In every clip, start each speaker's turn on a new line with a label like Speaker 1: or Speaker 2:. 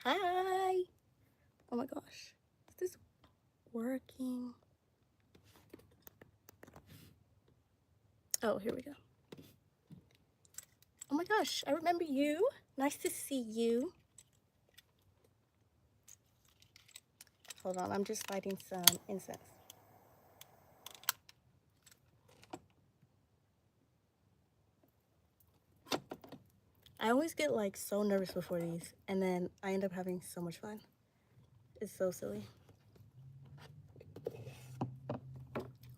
Speaker 1: Hi. Oh my gosh. Is this working? Oh, here we go. Oh my gosh, I remember you. Nice to see you. Hold on, I'm just lighting some incense. I always get like so nervous before these, and then I end up having so much fun. It's so silly.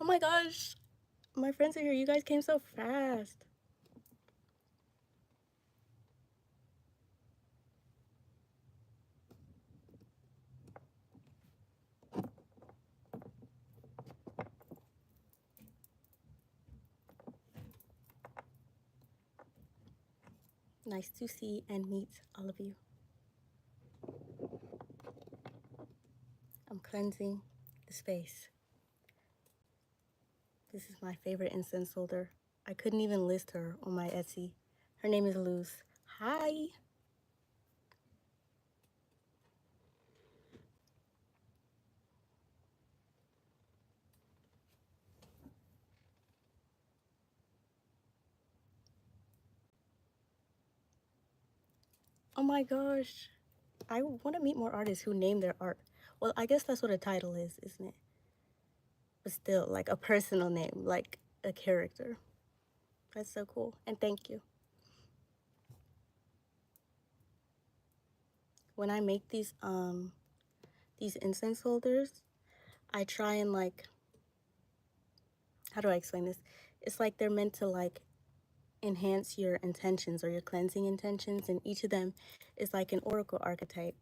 Speaker 1: Oh my gosh, my friends are here. You guys came so fast. Nice to see and meet all of you. I'm cleansing the space. This is my favorite incense holder. I couldn't even list her on my Etsy. Her name is Luz. Hi. Oh my gosh. I want to meet more artists who name their art. Well, I guess that's what a title is, isn't it? But still, like a personal name, like a character. That's so cool. And thank you. When I make these incense holders, I try and like, how do I explain this? It's like they're meant to like enhance your intentions or your cleansing intentions, and each of them is like an oracle archetype.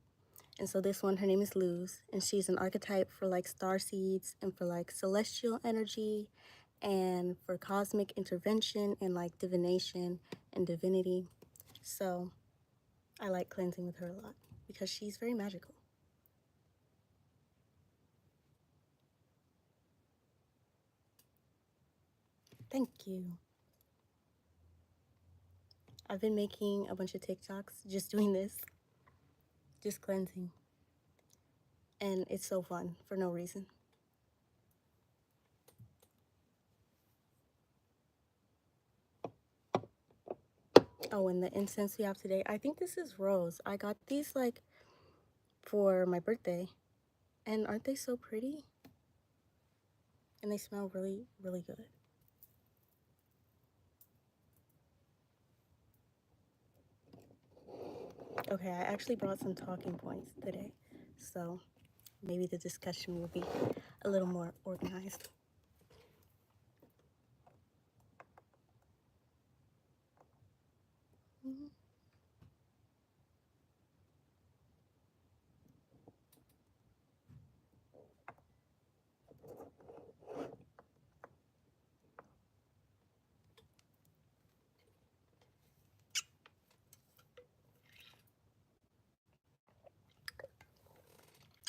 Speaker 1: And so this one, her name is Luz, and she's an archetype for like star seeds and for like celestial energy and for cosmic intervention and like divination and divinity. So I like cleansing with her a lot because she's very magical. Thank you. I've been making a bunch of TikToks just doing this, just cleansing. And it's so fun for no reason. Oh, and the incense we have today, I think this is rose. I got these like for my birthday. And aren't they so pretty? And they smell really, really good. Okay, I actually brought some talking points today. So maybe the discussion will be a little more organized. Mm-hmm.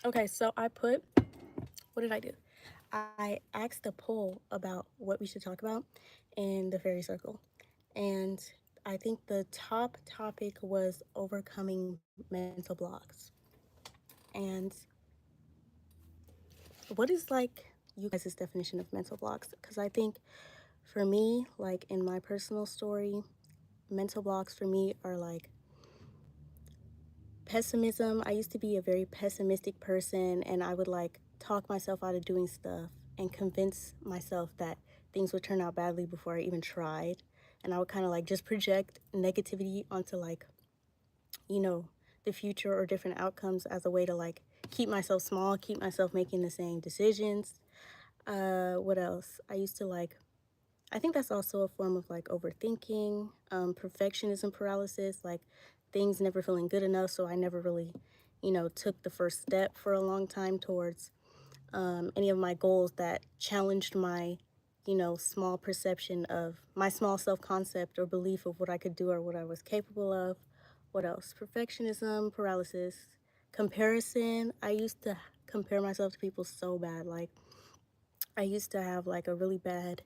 Speaker 1: Okay, so what did I do? I asked a poll about what we should talk about in the fairy circle. And I think the top topic was overcoming mental blocks. And what is like you guys' definition of mental blocks? Because I think for me, like in my personal story, mental blocks for me are like pessimism. I used to be a very pessimistic person, and I would like talk myself out of doing stuff and convince myself that things would turn out badly before I even tried. And I would kind of like just project negativity onto like, you know, the future or different outcomes as a way to like keep myself small, keep myself making the same decisions. What else? I used to like, I think that's also a form of like overthinking, perfectionism paralysis, like things never feeling good enough. So I never really, took the first step for a long time towards any of my goals that challenged my, small perception of my small self concept or belief of what I could do or what I was capable of. What else? Perfectionism paralysis, comparison. I used to compare myself to people so bad. Like, I used to have like a really bad,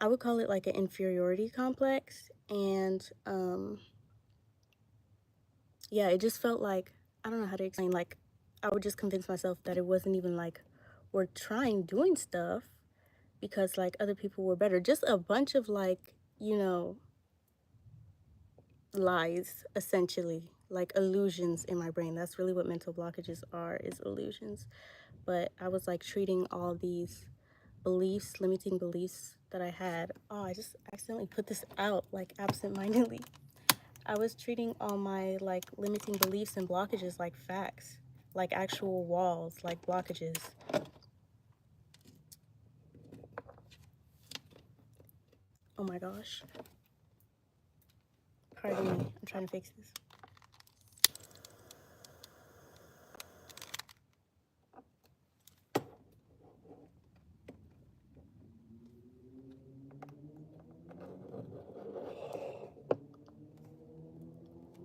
Speaker 1: I would call it like an inferiority complex. And yeah, it just felt like I don't know how to explain, like, I would just convince myself that it wasn't even like worth trying doing stuff because like other people were better. Just a bunch of like, lies essentially, like illusions in my brain. That's really what mental blockages are, is illusions. But I was like treating all these beliefs, limiting beliefs that I had. Oh, I just accidentally put this out like absent-mindedly. I was treating all my like limiting beliefs and blockages like facts, like actual walls, like blockages. Oh my gosh. Pardon me. I'm trying to fix this.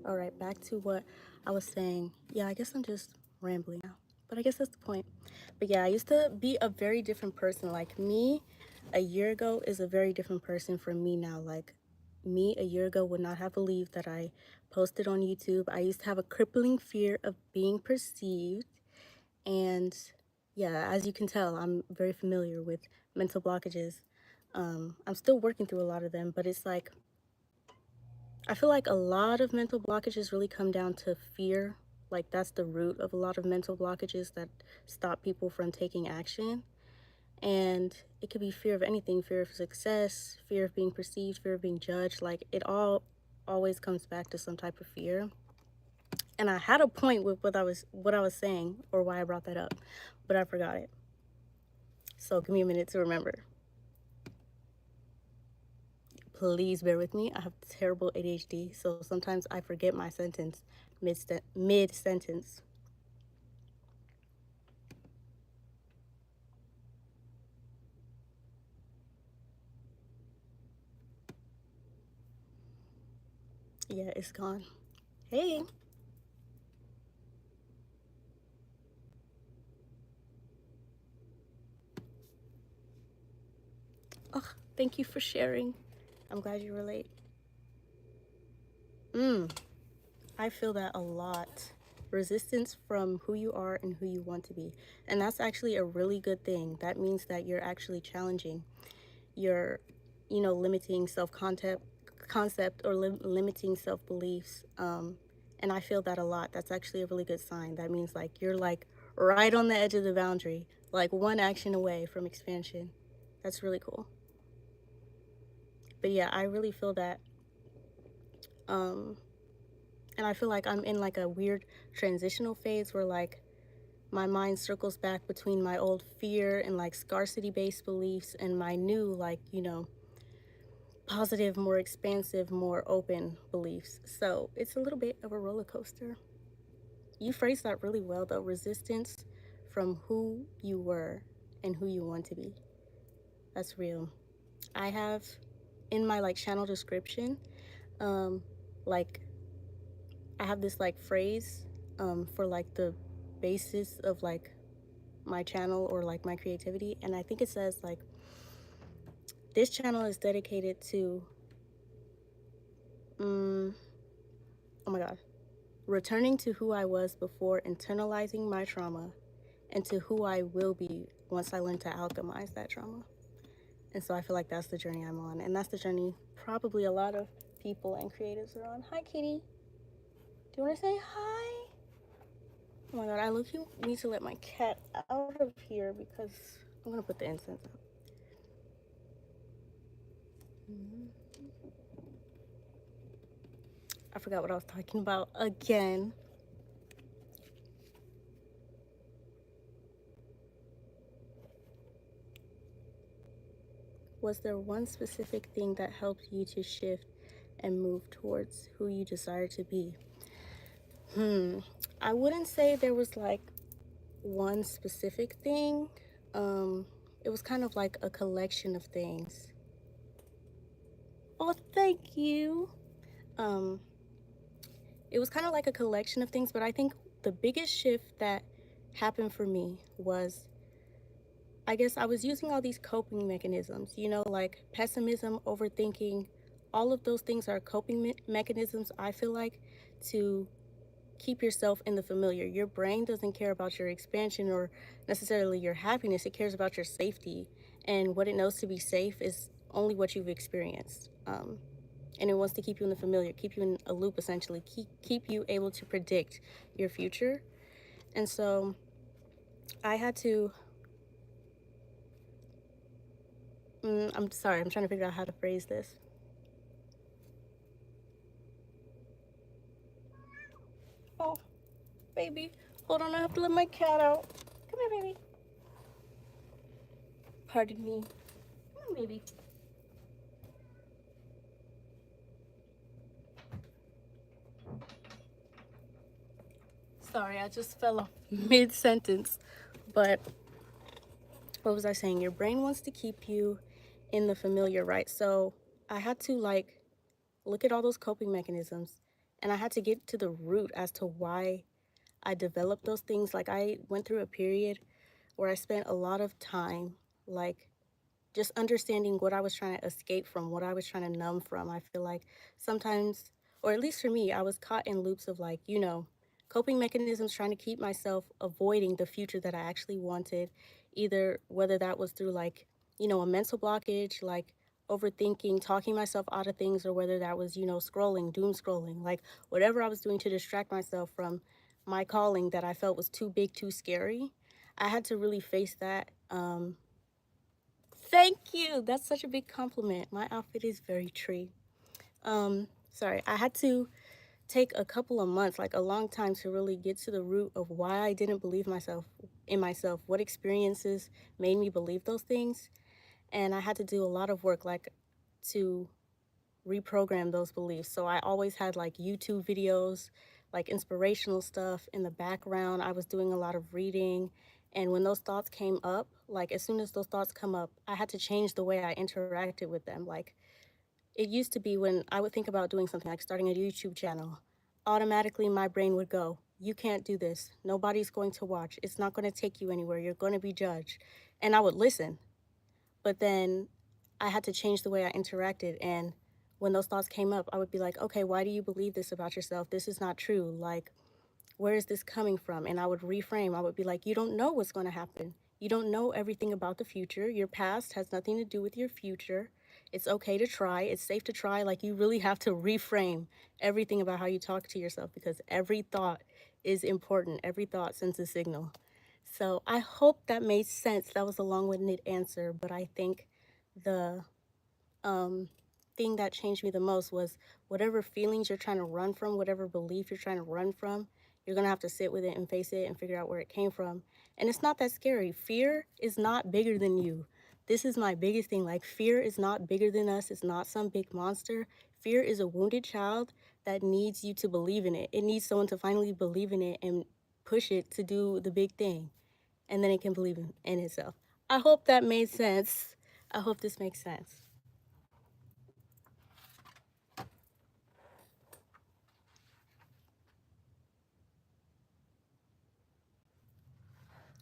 Speaker 1: All right, back to what I was saying. Yeah, I guess I'm just rambling now, but I guess that's the point. But yeah, I used to be a very different person. Like me a year ago is a very different person from me now. Like me a year ago would not have believed that I posted on YouTube. I used to have a crippling fear of being perceived. And yeah, as you can tell, I'm very familiar with mental blockages. I'm still working through a lot of them, but it's like I feel like a lot of mental blockages really come down to fear. Like that's the root of a lot of mental blockages that stop people from taking action. And it could be fear of anything, fear of success, fear of being perceived, fear of being judged. Like it all always comes back to some type of fear. And I had a point with what I was saying or why I brought that up, but I forgot it. So give me a minute to remember. Please bear with me. I have terrible ADHD, so sometimes I forget my sentence mid sentence. Yeah, it's gone. Hey. Oh, thank you for sharing. I'm glad you relate. I feel that a lot. Resistance from who you are and who you want to be. And that's actually a really good thing. That means that you're actually challenging. You're, limiting concept or limiting self beliefs. And I feel that a lot. That's actually a really good sign. That means like you're like right on the edge of the boundary, like one action away from expansion. That's really cool. But yeah, I really feel that. Um, and I feel like I'm in like a weird transitional phase where like my mind circles back between my old fear and like scarcity based beliefs and my new like, positive, more expansive, more open beliefs. So it's a little bit of a roller coaster. You phrased that really well though. Resistance from who you were and who you want to be. That's real. I have in my like channel description, like I have this like phrase for like the basis of like my channel or like my creativity, and I think it says like this channel is dedicated to oh my god, returning to who I was before internalizing my trauma and to who I will be once I learn to alchemize that trauma. And so I feel like that's the journey I'm on, and that's the journey probably a lot of people and creatives are on. Hi Kitty, do you want to say hi? Oh my god, I look, you need to let my cat out of here because I'm gonna put the incense up. I forgot what I was talking about again. Was there one specific thing that helped you to shift and move towards who you desire to be? I wouldn't say there was like one specific thing. It was kind of like a collection of things. Oh, thank you. Um, it was kind of like a collection of things, but I think the biggest shift that happened for me was I guess I was using all these coping mechanisms, like pessimism, overthinking. All of those things are coping mechanisms, I feel like, to keep yourself in the familiar. Your brain doesn't care about your expansion or necessarily your happiness. It cares about your safety. And what it knows to be safe is only what you've experienced. And it wants to keep you in the familiar, keep you in a loop essentially, keep you able to predict your future. And so I had to, I'm sorry, I'm trying to figure out how to phrase this. Oh, baby, hold on, I have to let my cat out. Come here, baby. Pardon me. Come on, baby. Sorry, I just fell off mid sentence. But what was I saying? Your brain wants to keep you in the familiar, right? So I had to like look at all those coping mechanisms and I had to get to the root as to why I developed those things. Like I went through a period where I spent a lot of time like just understanding what I was trying to escape from, what I was trying to numb from. I feel like sometimes, or at least for me, I was caught in loops of like, coping mechanisms trying to keep myself avoiding the future that I actually wanted, either whether that was through like, a mental blockage, like overthinking, talking myself out of things, or whether that was, scrolling, doom scrolling, like whatever I was doing to distract myself from my calling that I felt was too big, too scary. I had to really face that. Thank you. That's such a big compliment. My outfit is very tree. Sorry, I had to take a couple of months, like a long time, to really get to the root of why I didn't believe myself, what experiences made me believe those things. And I had to do a lot of work, like to reprogram those beliefs. So I always had like YouTube videos, like inspirational stuff in the background. I was doing a lot of reading. And when those thoughts came up, like as soon as those thoughts come up, I had to change the way I interacted with them. Like it used to be when I would think about doing something like starting a YouTube channel, automatically my brain would go, you can't do this. Nobody's going to watch. It's not going to take you anywhere. You're going to be judged. And I would listen. But then I had to change the way I interacted. And when those thoughts came up, I would be like, okay, why do you believe this about yourself? This is not true. Like, where is this coming from? And I would reframe. I would be like, you don't know what's going to happen. You don't know everything about the future. Your past has nothing to do with your future. It's okay to try. It's safe to try. Like, you really have to reframe everything about how you talk to yourself because every thought is important. Every thought sends a signal. So I hope that made sense. That was a long-winded answer, but I think the um, thing that changed me the most was whatever feelings you're trying to run from, whatever belief you're trying to run from, you're gonna have to sit with it and face it and figure out where it came from. And it's not that scary. Fear is not bigger than you. This is my biggest thing. Like, fear is not bigger than us, it's not some big monster. Fear is a wounded child that needs you to believe in it. It needs someone to finally believe in it and push it to do the big thing. And then it can believe in itself. I hope that made sense. I hope this makes sense.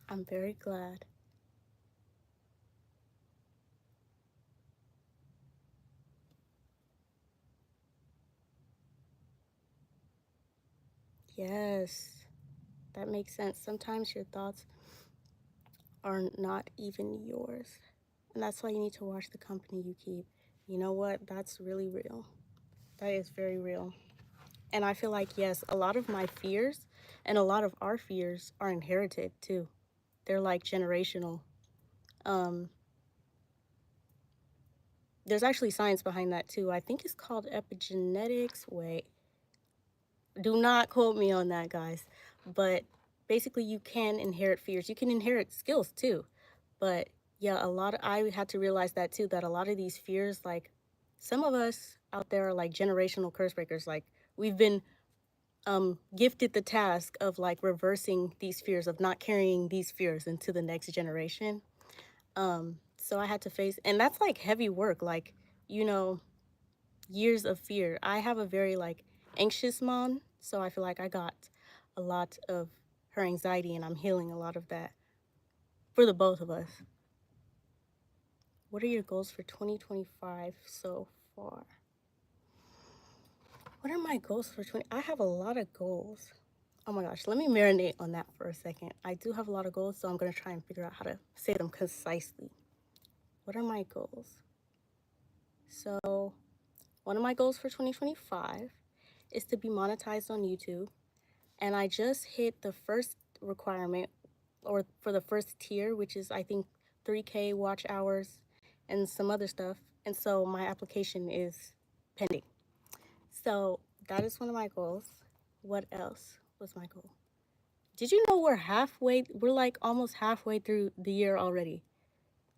Speaker 1: I'm very glad. Yes, that makes sense. Sometimes your thoughts are not even yours. And that's why you need to watch the company you keep. You know what? That's really real. That is very real. And I feel like, yes, a lot of my fears and a lot of our fears are inherited too. They're like generational. Um, there's actually science behind that too. I think it's called epigenetics. Wait, do not quote me on that, guys. But basically, you can inherit fears. You can inherit skills too. But yeah, I had to realize that too, that a lot of these fears, like some of us out there are like generational curse breakers. Like we've been gifted the task of like reversing these fears, of not carrying these fears into the next generation. So I had to face, and that's like heavy work. Like, you know, years of fear. I have a very like anxious mom, so I feel like I got a lot of her anxiety and I'm healing a lot of that for the both of us. What are your goals for 2025 so far? What are my goals for 20? I have a lot of goals. Oh my gosh, let me marinate on that for a second. I do have a lot of goals, so I'm going to try and figure out how to say them concisely. What are my goals? So, one of my goals for 2025 is to be monetized on YouTube. And I just hit the first requirement, or for the first tier, which is, I think, 3K watch hours and some other stuff. And so my application is pending. So that is one of my goals. What else was my goal? Did you know we're like almost halfway through the year already?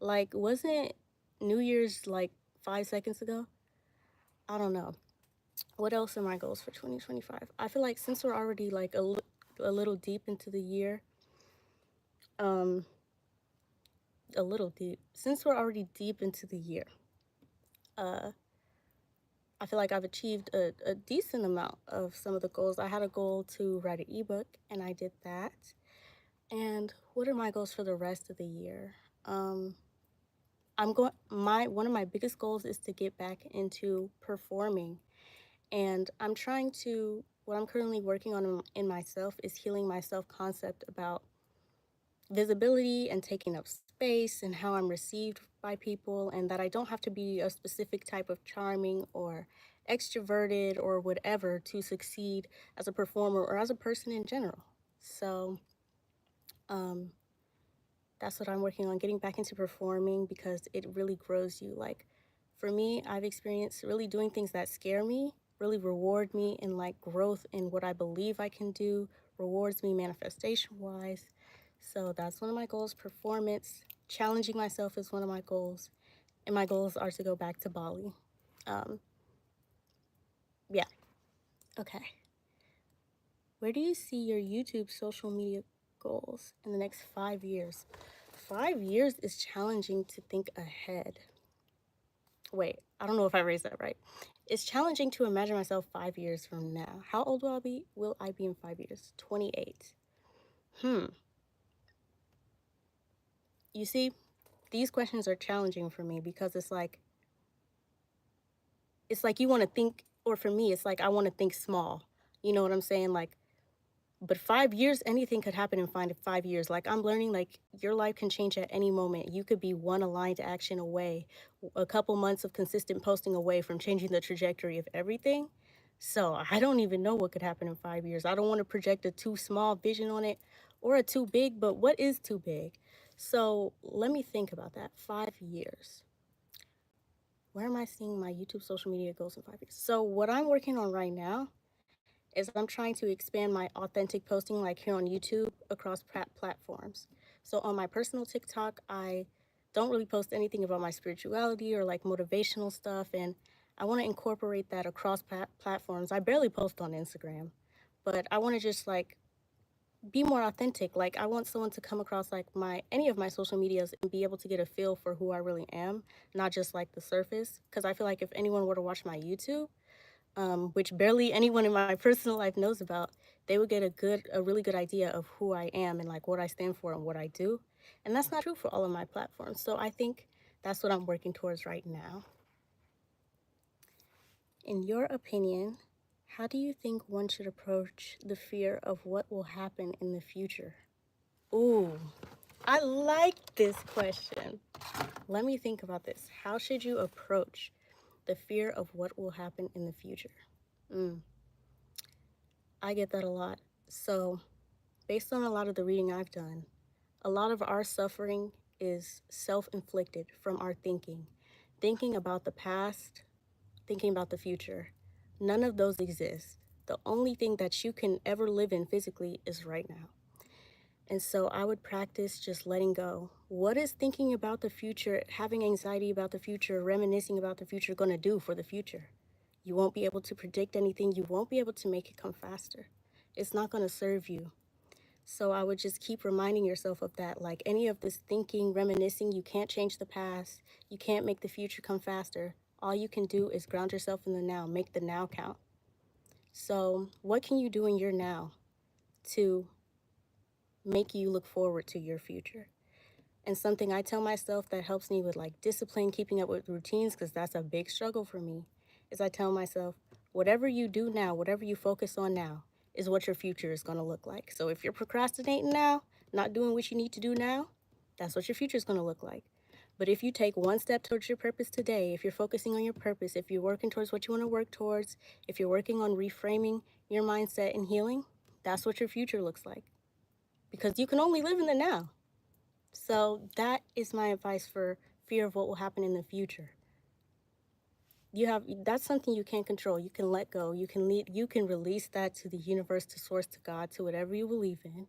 Speaker 1: Like, wasn't New Year's like 5 seconds ago? I don't know. What else are my goals for 2025? I feel like since we're already like a little deep into the year, um, a little deep, since we're already deep into the year, uh, I feel like I've achieved a decent amount of some of the goals. I had a goal to write an ebook, and I did that. And what are my goals for the rest of the year? Um, one of my biggest goals is to get back into performing, and what I'm currently working on in myself is healing my self concept about visibility and taking up space and how I'm received by people, and that I don't have to be a specific type of charming or extroverted or whatever to succeed as a performer or as a person in general. So, um, that's what I'm working on, getting back into performing, because it really grows you. Like, for me, I've experienced really doing things that scare me really reward me in like growth in what I believe I can do, rewards me manifestation wise. So that's one of my goals. Performance, challenging myself is one of my goals, and my goals are to go back to Bali. Um, yeah, okay. Where do you see your YouTube social media goals in the next 5 years? 5 years is challenging to think ahead. Wait, I don't know if I raised that right. It's challenging to imagine myself 5 years from now. How old will I be? Will I be in 5 years? 28. Hmm. You see, these questions are challenging for me because it's like you want to think, or for me, it's like I want to think small. You know what I'm saying? Like, but 5 years, anything could happen in 5 years. Like, I'm learning, like, your life can change at any moment. You could be one aligned action away, a couple months of consistent posting away from changing the trajectory of everything. So I don't even know what could happen in 5 years. I don't want to project a too small vision on it or a too big, but what is too big? So let me think about that. 5 years. Where am I seeing my YouTube social media goals in 5 years? So what I'm working on right now is I'm trying to expand my authentic posting, like here on YouTube, across platforms. So on my personal TikTok, I don't really post anything about my spirituality or like motivational stuff, and I want to incorporate that across platforms. I barely post on Instagram, but I want to just like be more authentic. Like, I want someone to come across like my any of my social medias and be able to get a feel for who I really am, not just like the surface. Because I feel like if anyone were to watch my YouTube, which barely anyone in my personal life knows about, they would get a really good idea of who I am and like what I stand for and what I do. And that's not true for all of my platforms. So I think that's what I'm working towards right now. In your opinion, how do you think one should approach the fear of what will happen in the future? Ooh, I like this question. Let me think about this. How should you approach the fear of what will happen in the future? Mm, I get that a lot. So, based on a lot of the reading I've done, a lot of our suffering is self inflicted from our thinking about the past, thinking about the future. None of those exist. The only thing that you can ever live in physically is right now. And so I would practice just letting go. What is thinking about the future, having anxiety about the future, reminiscing about the future going to do for the future? You won't be able to predict anything. You won't be able to make it come faster. It's not going to serve you. So I would just keep reminding yourself of that. Like, any of this thinking, reminiscing, you can't change the past. You can't make the future come faster. All you can do is ground yourself in the now, make the now count. So what can you do in your now to make you look forward to your future? And something I tell myself that helps me with like discipline, keeping up with routines, because that's a big struggle for me, is I tell myself, whatever you do now, whatever you focus on now, is what your future is going to look like. So if you're procrastinating now, not doing what you need to do now, that's what your future is going to look like. But if you take one step towards your purpose today, if you're focusing on your purpose, if you're working towards what you want to work towards, if you're working on reframing your mindset and healing, that's what your future looks like. Because you can only live in the now. So that is my advice for fear of what will happen in the future. That's something you can't control. You can let go. You can release that to the universe, to source, to God, to whatever you believe in.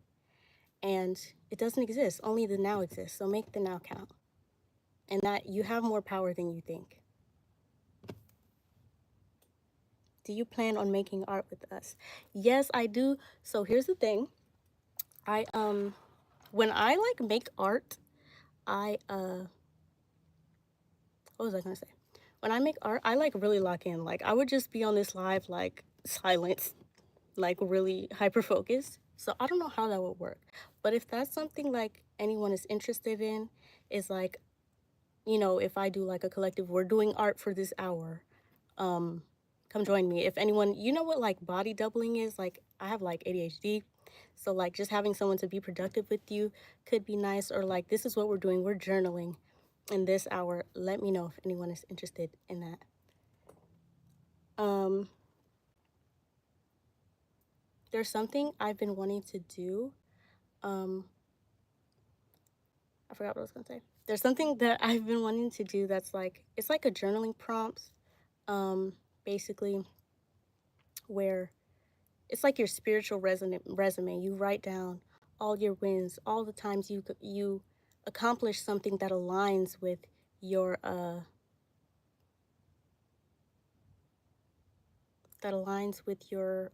Speaker 1: And it doesn't exist. Only the now exists. So make the now count. And that you have more power than you think. Do you plan on making art with us? Yes, I do. So here's the thing. I when I like make art, I what was I gonna say? When I make art, I like really lock in. Like I would just be on this live like silence, like really hyper focused. So I don't know how that would work. But if that's something like anyone is interested in, is like, if I do like a collective, we're doing art for this hour. Come join me. If anyone, you know what like body doubling is? Like I have like ADHD. So like just having someone to be productive with you could be nice, or like this is what we're doing. We're journaling in this hour. Let me know if anyone is interested in that. There's something I've been wanting to do. I forgot what I was gonna say. There's something that I've been wanting to do that's like it's like a journaling prompt, basically, where it's like your spiritual resume. You write down all your wins, all the times you accomplish something that aligns with your that aligns with your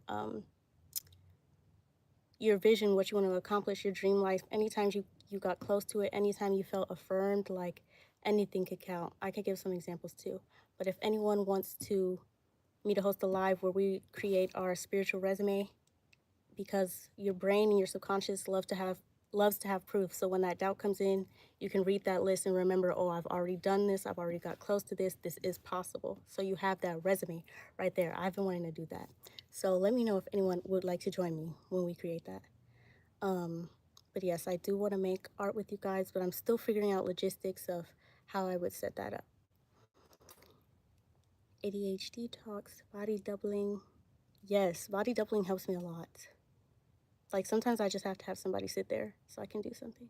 Speaker 1: vision, what you want to accomplish, your dream life. Anytime you got close to it, anytime you felt affirmed, like anything could count. I could give some examples too. But if anyone wants me to host a live where we create our spiritual resume, because your brain and your subconscious loves to have proof. So when that doubt comes in, you can read that list and remember, oh, I've already done this, I've already got close to this, this is possible. So you have that resume right there. I've been wanting to do that. So let me know if anyone would like to join me when we create that. But yes, I do want to make art with you guys, but I'm still figuring out logistics of how I would set that up. ADHD talks, body doubling. Yes, body doubling helps me a lot. Like sometimes I just have to have somebody sit there so I can do something.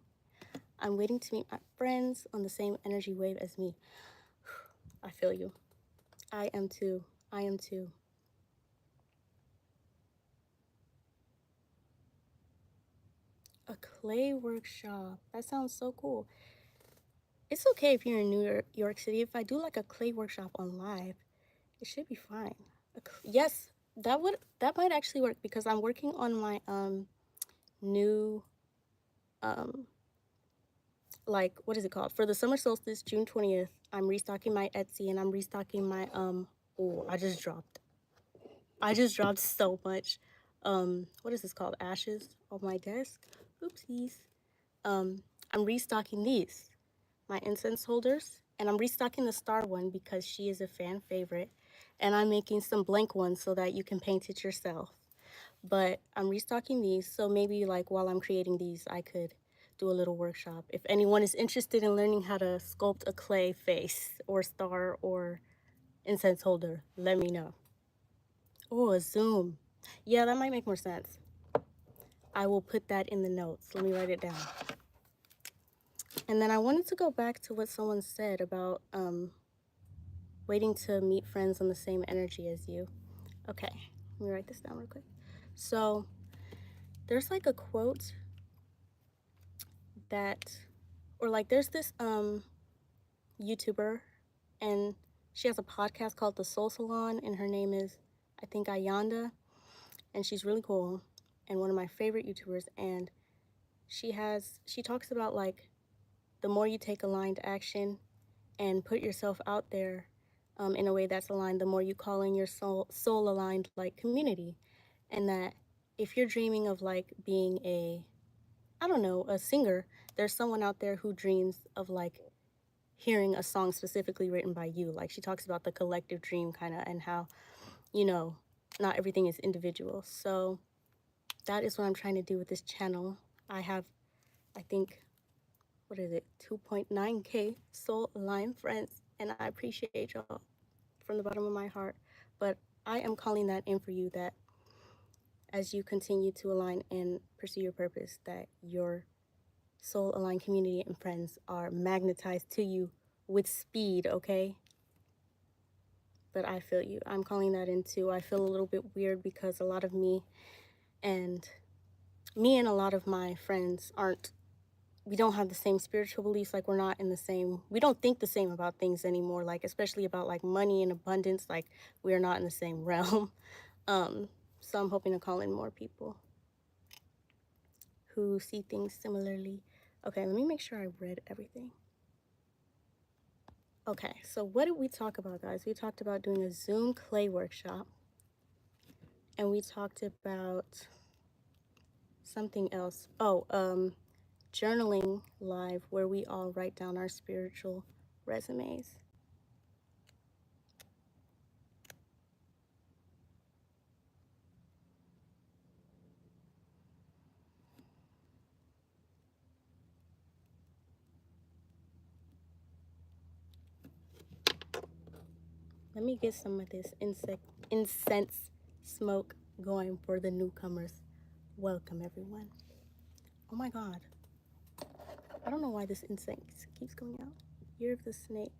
Speaker 1: I'm waiting to meet my friends on the same energy wave as me. I feel you. I am too. I am too. A clay workshop. That sounds so cool. It's okay if you're in New York City. If I do like a clay workshop on live, it should be fine. Yes, that might actually work because I'm working on my new like what is it called? For the summer solstice, June 20th, I'm restocking my Etsy and I'm restocking my oh, I just dropped so much what is this called? Ashes on my desk. Oopsies. I'm restocking these, my incense holders, and I'm restocking the star one because she is a fan favorite, and I'm making some blank ones so that you can paint it yourself. But I'm restocking these, so maybe like while I'm creating these, I could do a little workshop. If anyone is interested in learning how to sculpt a clay face or star or incense holder, let me know. Oh, a Zoom. Yeah, that might make more sense. I will put that in the notes. Let me write it down. And then I wanted to go back to what someone said about waiting to meet friends on the same energy as you. Okay, let me write this down real quick. So there's like a quote that, or like there's this YouTuber, and she has a podcast called The Soul Salon, and her name is, I think, Ayanda, and she's really cool and one of my favorite YouTubers. And she talks about like the more you take aligned action and put yourself out there in a way that's aligned, the more you call in your soul aligned like community. And that if you're dreaming of like being I don't know, a singer, there's someone out there who dreams of like hearing a song specifically written by you. Like she talks about the collective dream kind of, and how, you know, not everything is individual. So that is what I'm trying to do with this channel. I have, I think, what is it, 2.9K soul aligned friends, and I appreciate y'all from the bottom of my heart. But I am calling that in for you, that as you continue to align and pursue your purpose, that your soul aligned community and friends are magnetized to you with speed, okay? But I feel you. I'm calling that in too. I feel a little bit weird because a lot of and me and a lot of my friends we don't have the same spiritual beliefs. Like, we're not in the same, we don't think the same about things anymore, like especially about like money and abundance. Like, we are not in the same realm. So I'm hoping to call in more people who see things similarly. Okay, let me make sure I read everything. Okay, so what did we talk about, guys? We talked about doing a Zoom clay workshop, and we talked about something else. Oh, journaling live, where we all write down our spiritual resumes. Let me get some of this incense smoke going for the newcomers. Welcome, everyone. Oh my God. I don't know why this incense keeps going out. Year of the Snake.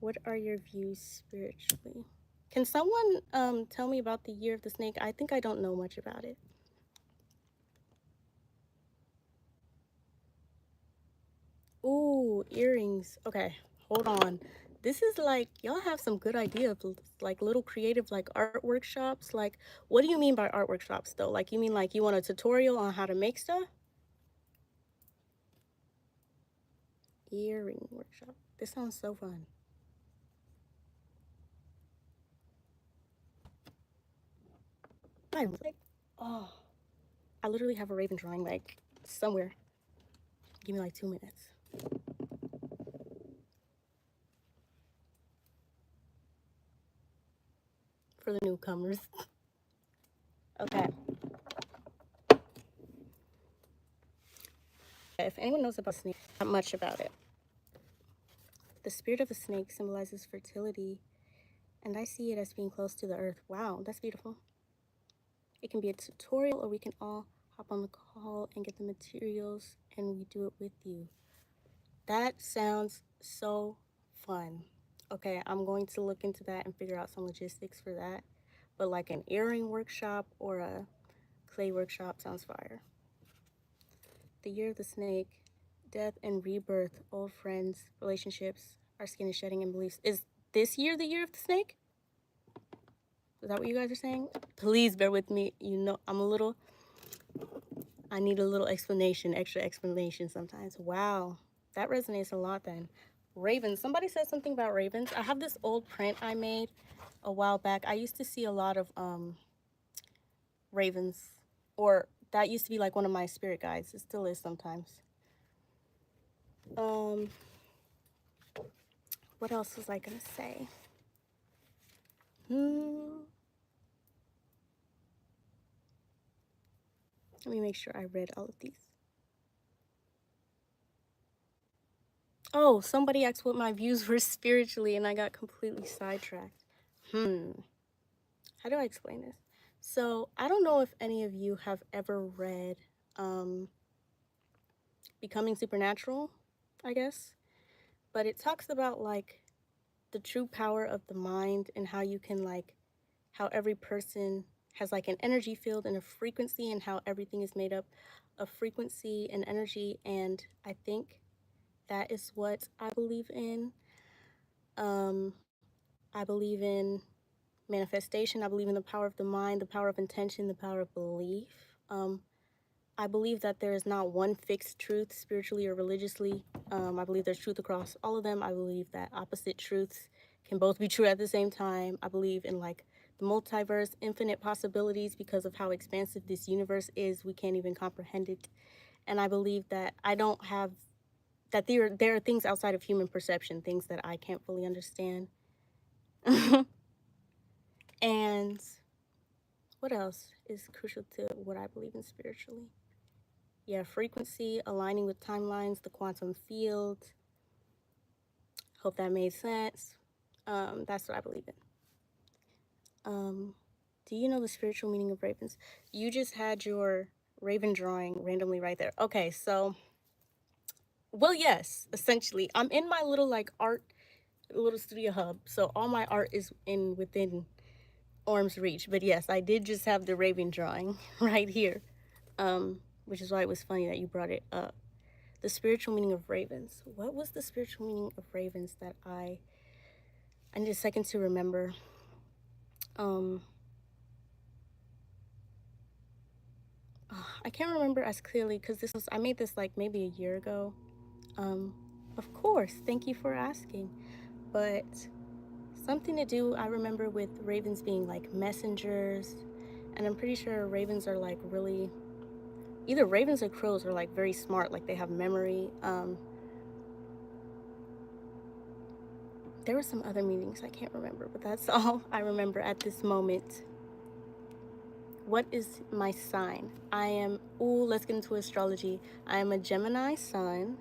Speaker 1: What are your views spiritually? Can someone tell me about the Year of the Snake? I think I don't know much about it. Ooh, earrings. Okay, hold on. This is like, y'all have some good ideas, like little creative like art workshops. Like, what do you mean by art workshops though? Like, you mean like you want a tutorial on how to make stuff? Earring workshop. This sounds so fun. I'm like, oh, I literally have a raven drawing like somewhere. Give me like 2 minutes. For the newcomers. Okay. If anyone knows about snakes, not much about it. The spirit of a snake symbolizes fertility, and I see it as being close to the earth. Wow, that's beautiful. It can be a tutorial, or we can all hop on the call and get the materials, and we do it with you. That sounds so fun. Okay, I'm going to look into that and figure out some logistics for that. But like an earring workshop or a clay workshop sounds fire. The Year of the Snake, death and rebirth, old friends, relationships, our skin is shedding and beliefs. Is this year the Year of the Snake? Is that what you guys are saying? Please bear with me. You know, I need a little explanation, extra explanation sometimes. Wow, that resonates a lot then. Ravens. Somebody said something about ravens. I have this old print I made a while back. I used to see a lot of ravens, or that used to be like one of my spirit guides. It still is sometimes. What else was I gonna say? Let me make sure I read all of these. Oh, somebody asked what my views were spiritually, and I got completely sidetracked. How do I explain this? So I don't know if any of you have ever read Becoming Supernatural, I guess, but it talks about like the true power of the mind and how you can like, how every person has like an energy field and a frequency, and how everything is made up of frequency and energy. And I think that is what I believe in. I believe in manifestation. I believe in the power of the mind, the power of intention, the power of belief. I believe that there is not one fixed truth, spiritually or religiously. I believe there's truth across all of them. I believe that opposite truths can both be true at the same time. I believe in like the multiverse, infinite possibilities, because of how expansive this universe is. We can't even comprehend it. And I believe that there are things outside of human perception, things that I can't fully understand. And What else is crucial to what I believe in spiritually? Yeah, frequency, aligning with timelines, the quantum field. Hope that made sense. That's what I believe in. Do you know the spiritual meaning of ravens? You just had your raven drawing randomly right there. Okay, so, well, yes, essentially. I'm in my little like art, little studio hub. So all my art is in within arm's reach. But yes, I did just have the raven drawing right here. Which is why it was funny that you brought it up. The spiritual meaning of ravens. What was the spiritual meaning of ravens that I need a second to remember. Um I can't remember as clearly because I made this like maybe a year ago. Um, of course, thank you for asking. But something to do, I remember with ravens being like messengers, and I'm pretty sure ravens are like really, either ravens or crows are like very smart, like they have memory. There were some other meanings I can't remember, but that's all I remember at this moment. What is my sign? Let's get into astrology. I am a Gemini sun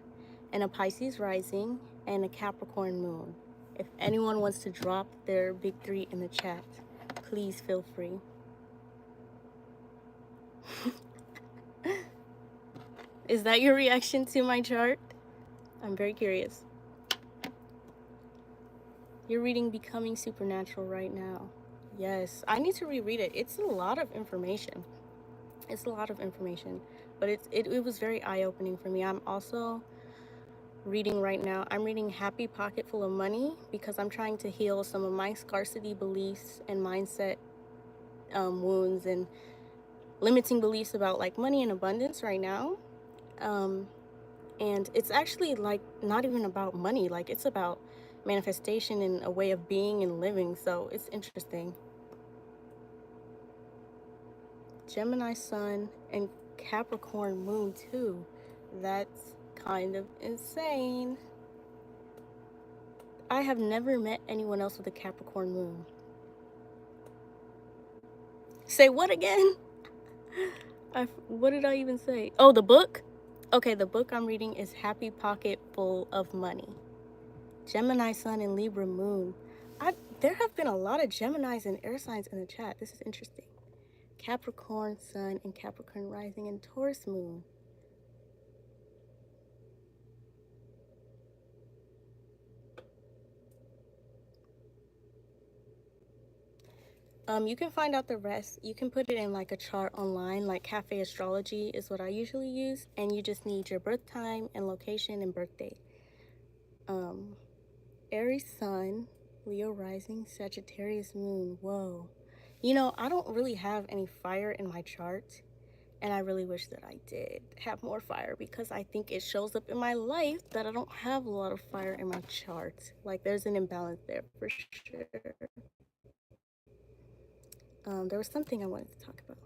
Speaker 1: and a Pisces rising and a Capricorn moon. If anyone wants to drop their big three in the chat, please feel free. Is that your reaction to my chart? I'm very curious. You're reading Becoming Supernatural right now. Yes, I need to reread it. It's a lot of information. But it was very eye-opening for me. I'm also reading right now. I'm reading Happy Pocket Full of Money because I'm trying to heal some of my scarcity beliefs and mindset wounds and limiting beliefs about like money and abundance right now. And it's actually like not even about money, like it's about manifestation and a way of being and living. So it's interesting. Gemini sun and Capricorn moon too. That's kind of insane. I have never met anyone else with a Capricorn moon. Say what again? What did I even say? Oh, the book? Okay, the book I'm reading is Happy Pocket Full of Money. Gemini sun and Libra moon. There have been a lot of Geminis and air signs in the chat. This is interesting. Capricorn sun and Capricorn rising and Taurus moon. You can find out the rest. You can put it in like a chart online, like Cafe Astrology is what I usually use, and you just need your birth time and location and birth date. Aries sun, Leo rising, Sagittarius moon. Whoa. You know, I don't really have any fire in my chart, and I really wish that I did have more fire because I think it shows up in my life that I don't have a lot of fire in my chart. Like there's an imbalance there for sure. There was something I wanted to talk about.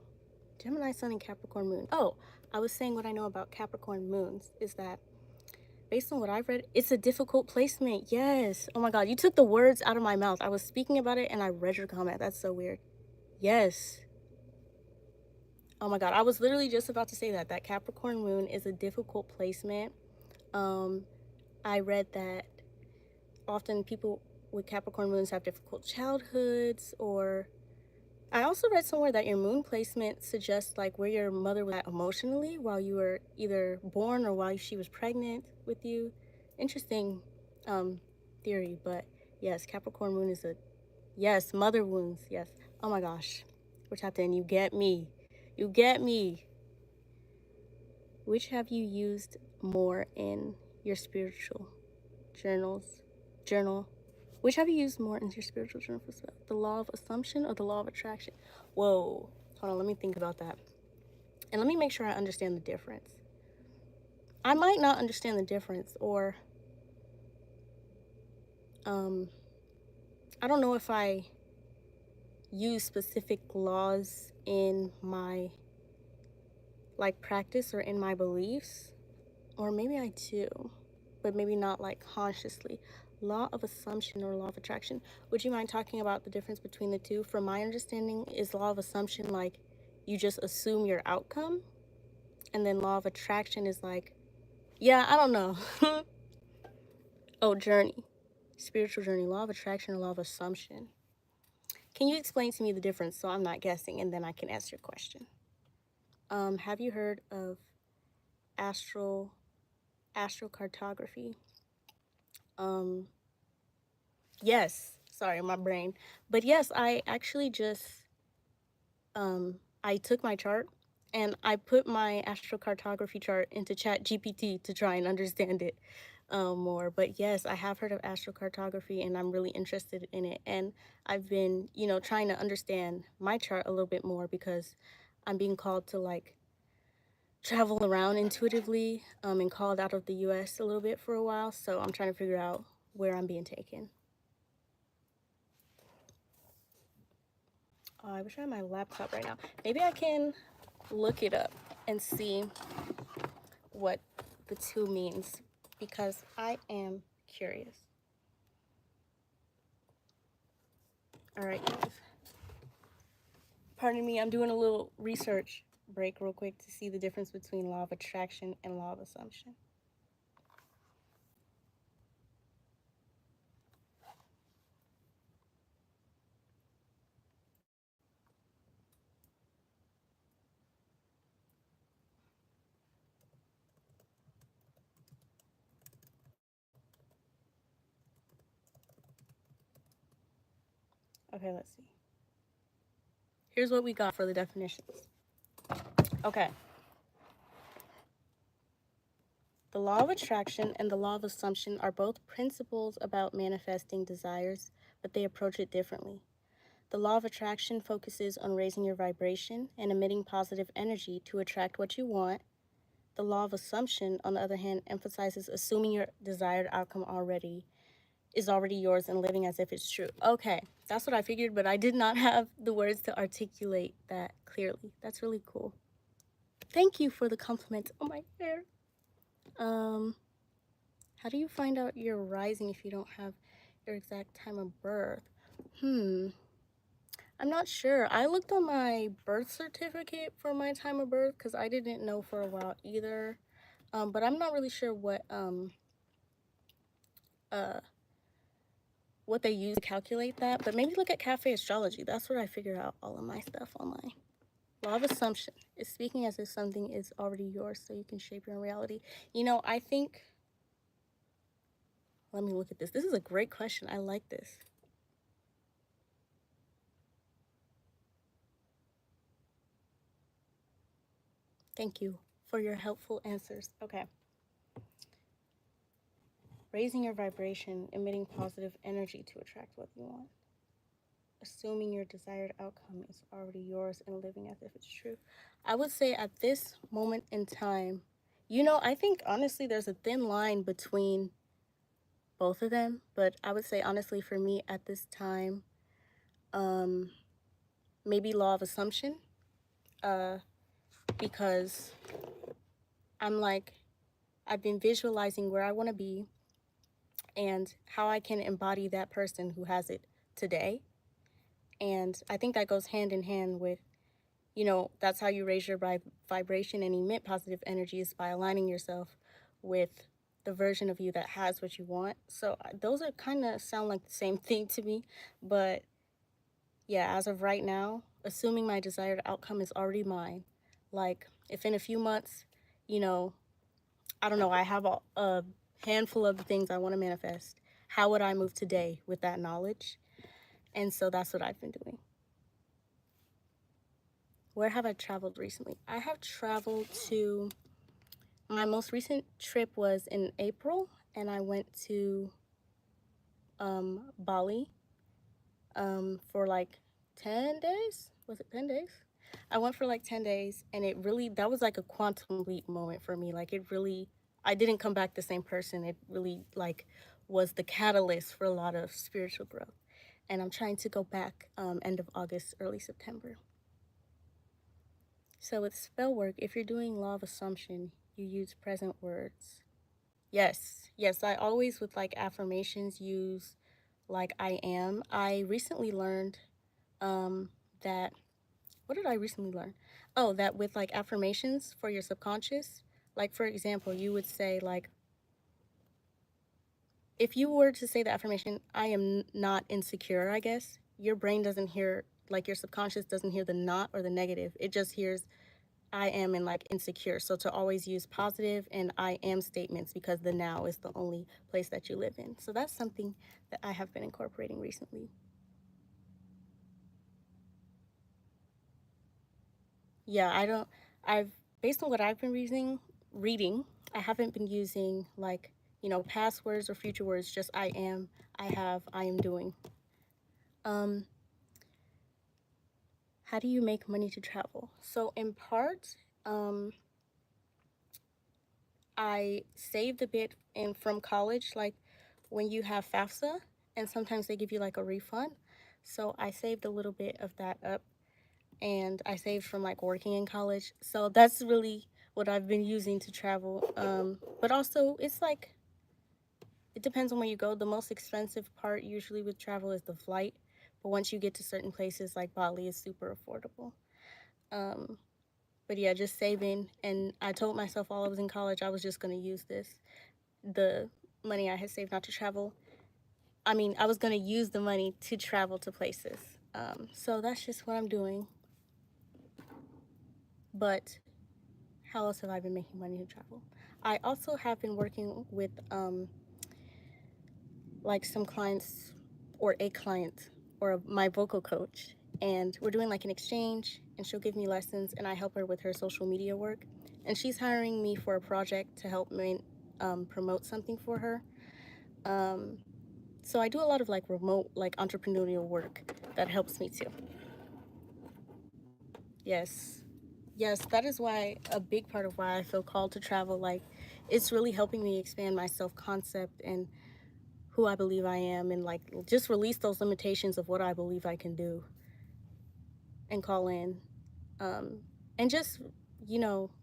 Speaker 1: Gemini sun and Capricorn moon. Oh, I was saying what I know about Capricorn moons is that based on what I've read, it's a difficult placement. Yes. Oh my God, you took the words out of my mouth. I was speaking about it and I read your comment. That's so weird. Yes. Oh my God, I was literally just about to say that Capricorn moon is a difficult placement. I read that often people with Capricorn moons have difficult childhoods, or I also read somewhere that your moon placement suggests like where your mother was at emotionally while you were either born or while she was pregnant with you. Interesting theory, but yes, Capricorn moon is yes, mother wounds, yes. Oh my gosh, we're tapped in. You get me. You get me. Which have you used more in your spiritual journal? Which have you used more in your spiritual journal for stuff? The law of assumption or the law of attraction? Whoa. Hold on, let me think about that. And let me make sure I understand the difference. I might not understand the difference, or I don't know if I use specific laws in my like practice or in my beliefs, or maybe I do, but maybe not like consciously. Law of assumption or law of attraction. Would you mind talking about the difference between the two? From my understanding, is law of assumption like you just assume your outcome, and then law of attraction is like, yeah, I don't know. Oh, journey, spiritual journey, law of attraction or law of assumption. Can you explain to me the difference so I'm not guessing, and then I can answer your question? Have you heard of astral astrocartography? Um, yes. Sorry, my brain. But yes, I actually just I took my chart and I put my astrocartography chart into Chat GPT to try and understand it more. But yes, I have heard of astrocartography and I'm really interested in it. And I've been, trying to understand my chart a little bit more because I'm being called to like travel around intuitively and called out of the US a little bit for a while. So I'm trying to figure out where I'm being taken. I wish I had my laptop right now. Maybe I can look it up and see what the two means because I am curious. All right, guys. Pardon me, I'm doing a little research break real quick to see the difference between law of attraction and law of assumption. Okay, let's see. Here's what we got for the definitions. Okay. The law of attraction and the law of assumption are both principles about manifesting desires, but they approach it differently. The law of attraction focuses on raising your vibration and emitting positive energy to attract what you want. The law of assumption, on the other hand, emphasizes assuming your desired outcome is already yours and living as if it's true. Okay, that's what I figured, but I did not have the words to articulate that clearly. That's really cool. Thank you for the compliment on my hair. How do you find out your rising if you don't have your exact time of birth? I'm not sure. I looked on my birth certificate for my time of birth because I didn't know for a while either. But I'm not really sure what they use to calculate that. But maybe look at Cafe Astrology. That's where I figured out all of my stuff online. Law of assumption is speaking as if something is already yours so you can shape your own reality. I think, let me look at this. This is a great question. I like this. Thank you for your helpful answers. Okay. Raising your vibration, emitting positive energy to attract what you want. Assuming your desired outcome is already yours and living as if it's true. I would say at this moment in time, I think honestly there's a thin line between both of them, but I would say honestly for me at this time, maybe law of assumption, because I'm like, I've been visualizing where I want to be and how I can embody that person who has it today. And I think that goes hand in hand with, that's how you raise your vibration and emit positive energy is by aligning yourself with the version of you that has what you want. So those are kind of sound like the same thing to me. But yeah, as of right now, assuming my desired outcome is already mine, like if in a few months, I don't know, I have a handful of the things I want to manifest, how would I move today with that knowledge? And so that's what I've been doing. Where have I traveled recently? I have traveled to, my most recent trip was in April, and I went to Bali for like 10 days. Was it 10 days? I went for like 10 days, and that was like a quantum leap moment for me. Like, I didn't come back the same person. It really, like, was the catalyst for a lot of spiritual growth. And I'm trying to go back end of August, early September. So with spell work, if you're doing law of assumption, you use present words. Yes, yes, I always with like affirmations use like I am. I recently learned that what did I recently learn? Oh, that with like affirmations for your subconscious, like for example, you would say like if you were to say the affirmation, I am not insecure, I guess, your brain doesn't hear like your subconscious doesn't hear the not or the negative. It just hears I am and like insecure. So to always use positive and I am statements because the now is the only place that you live in. So that's something that I have been incorporating recently. Yeah, I don't I've based on what I've been reading, I haven't been using like, past words or future words, just I am, I have, I am doing. Um how do you make money to travel? So in part, um I saved a bit in from college, like when you have FAFSA, and sometimes they give you like a refund. So I saved a little bit of that up, and I saved from like working in college. So that's really what I've been using to travel. But also, it's like it depends on where you go. The most expensive part usually with travel is the flight, but once you get to certain places like Bali, is super affordable. Um, but yeah, just saving, and I told myself while I was in college I was just gonna use the money I had saved not to travel. I mean, I was going to use the money to travel to places. So that's just what I'm doing. But how else have I been making money to travel? I also have been working with like some clients or a client or my vocal coach. And we're doing like an exchange, and she'll give me lessons, and I help her with her social media work. And she's hiring me for a project to help me promote something for her. Um, so I do a lot of like remote, like entrepreneurial work that helps me too. Yes. Yes, that is why a big part of why I feel called to travel. Like, it's really helping me expand my self concept and who I believe I am, and like just release those limitations of what I believe I can do and call in. Um, and just,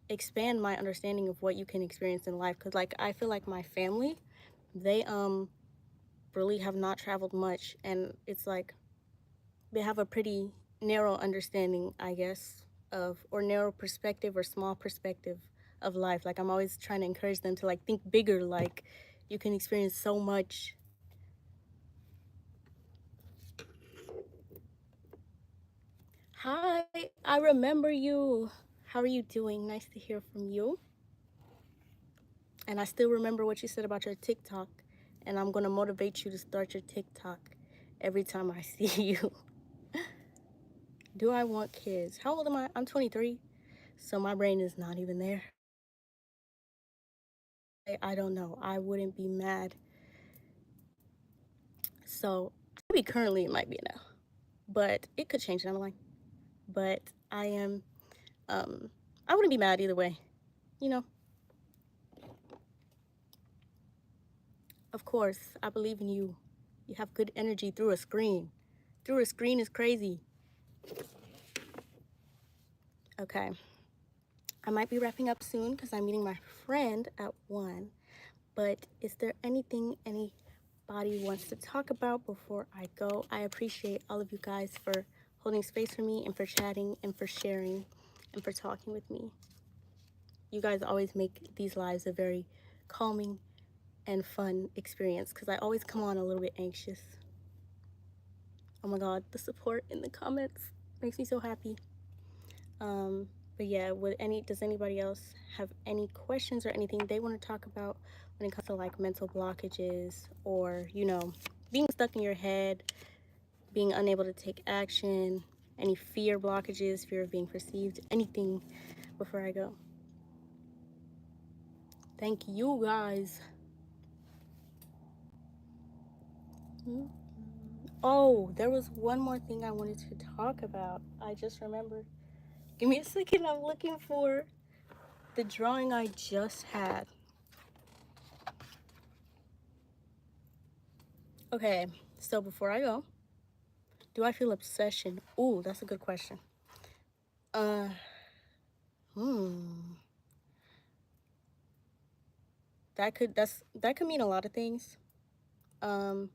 Speaker 1: expand my understanding of what you can experience in life. Cause like, I feel like my family, they really have not traveled much. And it's like, they have a pretty narrow understanding, I guess, or narrow perspective or small perspective of life. Like I'm always trying to encourage them to like think bigger, like you can experience so much. Hi, I remember you. How are you doing? Nice to hear from you. And I still remember what you said about your TikTok. And I'm going to motivate you to start your TikTok every time I see you. Do I want kids? How old am I? I'm 23. So my brain is not even there. I don't know. I wouldn't be mad. So maybe currently it might be a no, but it could change down the line. But I am, um, I wouldn't be mad either way. You know, of course, I believe in you. You have good energy through a screen. Through a screen is crazy. Okay, I might be wrapping up soon because I'm meeting my friend at 1. But is there anything anybody wants to talk about before I go? I appreciate all of you guys for holding space for me and for chatting and for sharing and for talking with me. You guys always make these lives a very calming and fun experience because I always come on a little bit anxious. Oh my god, the support in the comments makes me so happy. But yeah, does anybody else have any questions or anything they want to talk about when it comes to like mental blockages or, being stuck in your head, being unable to take action, any fear blockages, fear of being perceived, anything before I go? Thank you guys. Oh, there was one more thing I wanted to talk about. I just remembered. Give me a second. I'm looking for the drawing I just had. Okay, so before I go, do I feel obsession? Ooh, that's a good question. Uh, hmm. that could mean a lot of things. Um,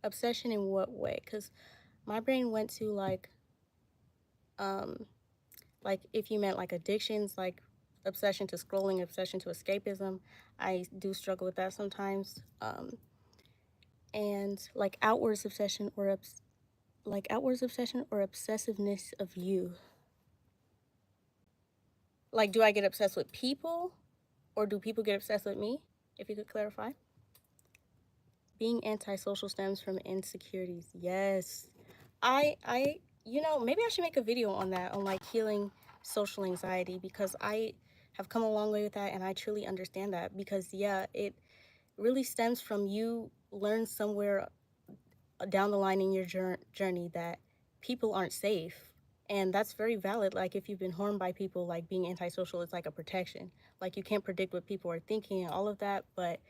Speaker 1: Obsession in what way? Because my brain went to um, like if you meant like addictions, like obsession to scrolling, obsession to escapism. I do struggle with that sometimes. And like outwards obsession or obsessiveness of you. Like, do I get obsessed with people, or do people get obsessed with me? If you could clarify. Being antisocial stems from insecurities. Yes. Maybe I should make a video on that, on like healing social anxiety, because I have come a long way with that and I truly understand that. Because, yeah, it really stems from you learn somewhere down the line in your journey that people aren't safe. And that's very valid. Like, if you've been harmed by people, like being antisocial is like a protection. Like, you can't predict what people are thinking and all of that, but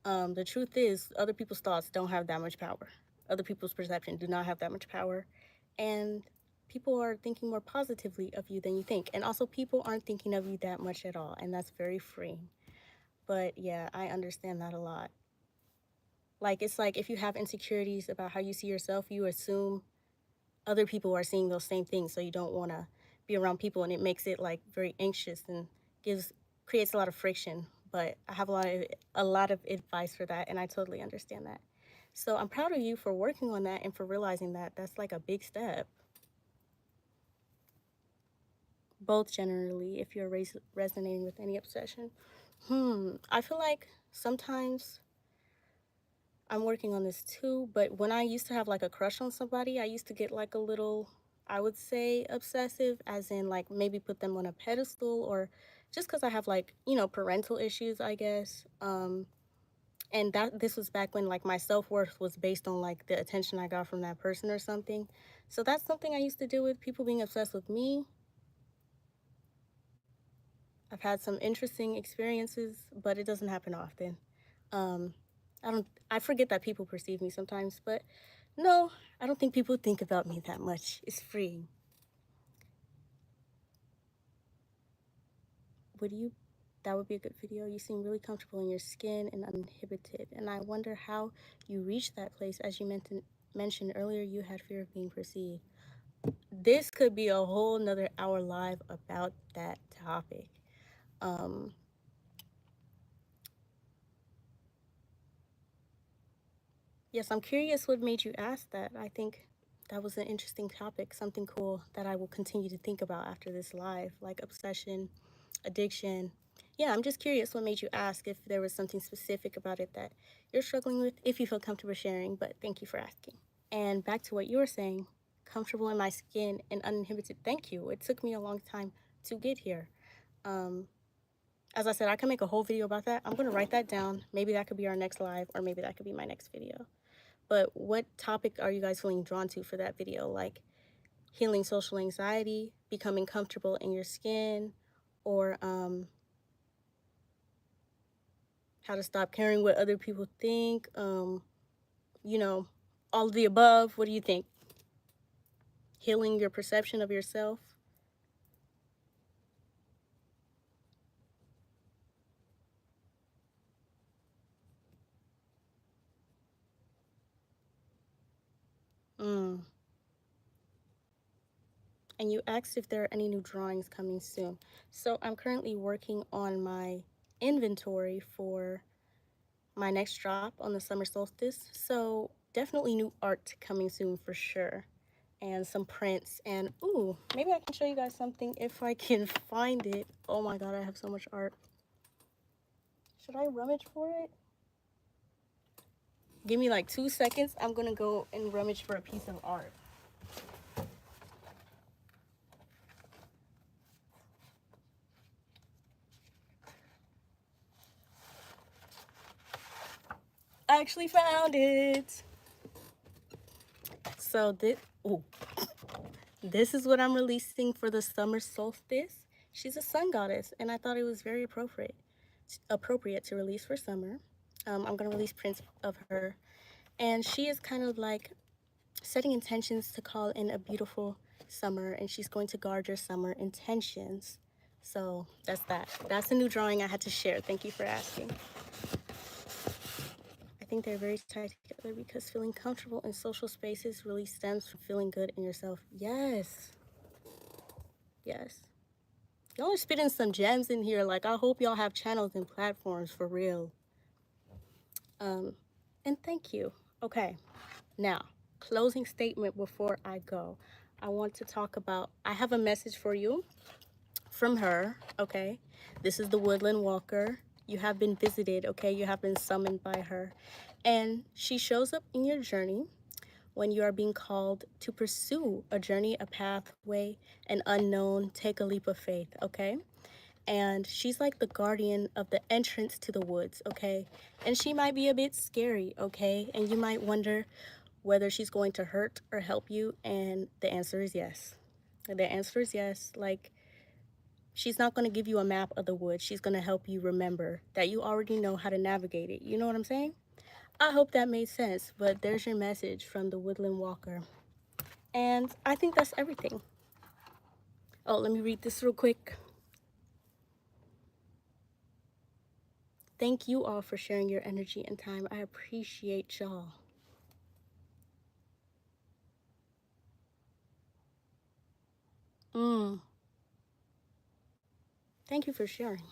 Speaker 1: the truth is, other people's thoughts don't have that much power. Other people's perception do not have that much power. And people are thinking more positively of you than you think. And also, people aren't thinking of you that much at all. And that's very freeing. But yeah, I understand that a lot. Like, it's like if you have insecurities about how you see yourself, you assume other people are seeing those same things. So you don't want to be around people. And it makes it like very anxious and creates a lot of friction. But I have a lot of advice for that, and I totally understand that. So I'm proud of you for working on that and for realizing that that's like a big step. Both generally, if you're resonating with any obsession. I feel like sometimes I'm working on this too, but when I used to have like a crush on somebody, I used to get like a little, I would say, obsessive, as in like maybe put them on a pedestal, or just because I have like, parental issues, I guess. And that this was back when like my self-worth was based on like the attention I got from that person or something. So that's something I used to deal with, people being obsessed with me. I've had some interesting experiences, but it doesn't happen often. Um, I forget that people perceive me sometimes, but no, I don't think people think about me that much. It's freeing. Would you? That would be a good video. You seem really comfortable in your skin and uninhibited, and I wonder how you reached that place. As you mentioned earlier, you had fear of being perceived. This could be a whole nother hour live about that topic. Um, yes, I'm curious what made you ask that. I think that was an interesting topic, something cool that I will continue to think about after this live, like obsession, addiction. Yeah, I'm just curious what made you ask, if there was something specific about it that you're struggling with, if you feel comfortable sharing, but thank you for asking. And back to what you were saying, comfortable in my skin and uninhibited. Thank you. It took me a long time to get here. Um, as I said, I can make a whole video about that. I'm going to write that down. Maybe that could be our next live, or maybe that could be my next video. But what topic are you guys feeling drawn to for that video? Like healing social anxiety, becoming comfortable in your skin, or how to stop caring what other people think, you know, all of the above. What do you think? Healing your perception of yourself? Mm. And you asked if there are any new drawings coming soon. So I'm currently working on my inventory for my next drop on the summer solstice. So definitely new art coming soon for sure. And some prints. And ooh, maybe I can show you guys something if I can find it. Oh my god, I have so much art. Should I rummage for it? Give me like 2 seconds. I'm gonna go and rummage for a piece of art. I actually found it. So this is what I'm releasing for the summer solstice. She's a sun goddess, and I thought it was very appropriate to release for summer. I'm gonna release prints of her, and she is kind of like setting intentions to call in a beautiful summer, and she's going to guard your summer intentions. So that's that. That's a new drawing I had to share. Thank you for asking. I think they're very tied together because feeling comfortable in social spaces really stems from feeling good in yourself. Yes. Yes. Y'all are spitting some gems in here. Like, I hope y'all have channels and platforms for real. And thank you. Okay. Now, closing statement before I go. I want to talk about, I have a message for you from her, okay? This is the Woodland Walker. You have been visited, okay? You have been summoned by her. And she shows up in your journey when you are being called to pursue a journey, a pathway, an unknown, take a leap of faith, okay? And she's like the guardian of the entrance to the woods, okay? And she might be a bit scary, okay? And you might wonder whether she's going to hurt or help you, and the answer is yes. The answer is yes. Like, she's not going to give you a map of the woods. She's going to help you remember that you already know how to navigate it. You know what I'm saying? I hope that made sense, but there's your message from the Woodland Walker. And I think that's everything. Oh, let me read this real quick. Thank you all for sharing your energy and time. I appreciate y'all. Thank you for sharing.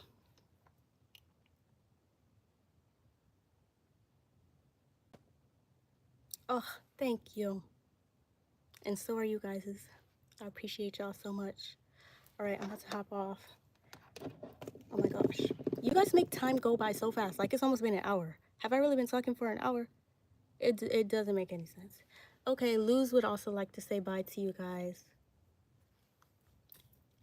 Speaker 1: Oh, thank you. And so are you guys. I appreciate y'all so much. All right, I'm about to hop off. Oh my gosh. You guys make time go by so fast. Like, it's almost been an hour. Have I really been talking for an hour? It doesn't make any sense. Okay, Luz would also like to say bye to you guys.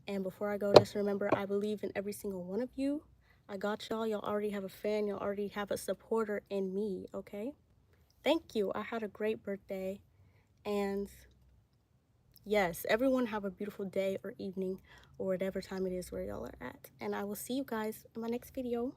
Speaker 1: And before I go, just remember, I believe in every single one of you. I got y'all. Y'all already have a fan. Y'all already have a supporter in me, okay? Thank you. I had a great birthday. And yes, everyone have a beautiful day or evening or whatever time it is where y'all are at. And I will see you guys in my next video.